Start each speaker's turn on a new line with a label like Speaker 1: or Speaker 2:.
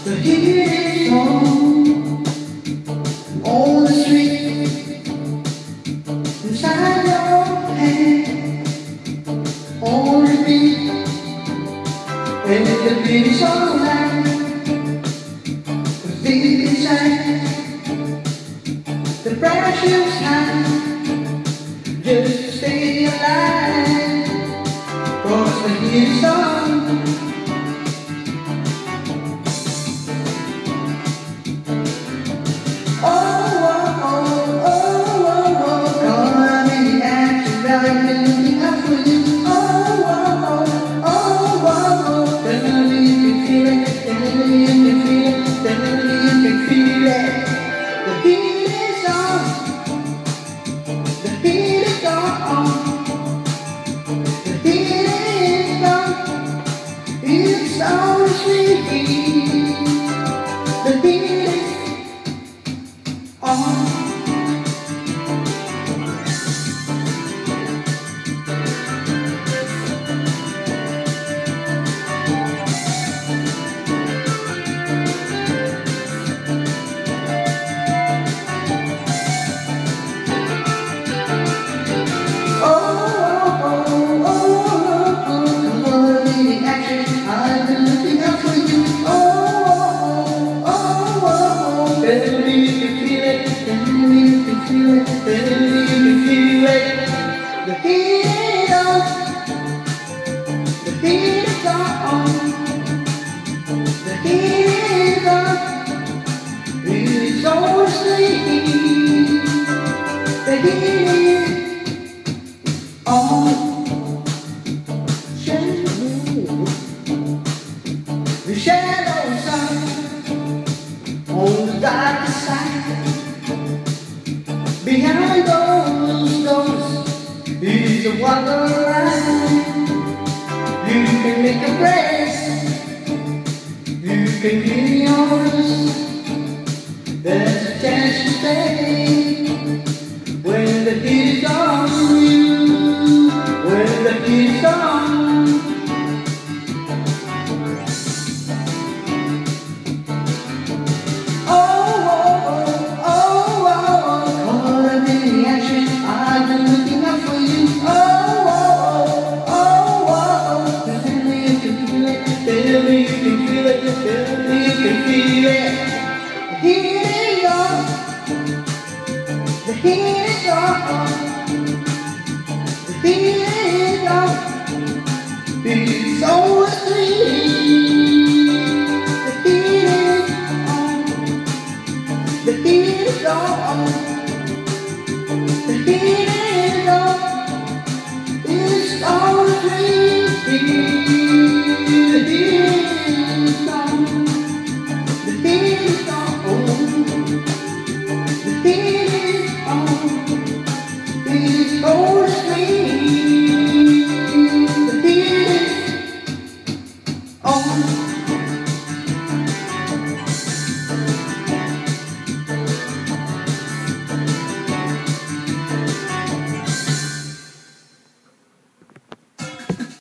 Speaker 1: The heat is on the street, inside your head, on repeat. When the beat is all night, the beat inside, the pressure's high, just to stay alive. 'Cause the heat is on. It's so sweet. The beat is on. The heat is on, the heat is on, the heat is on, it's so sweet. The heat is on. The shadows are on the dark side. Behind those doors is a wonderland. You can make a place, you can be yours.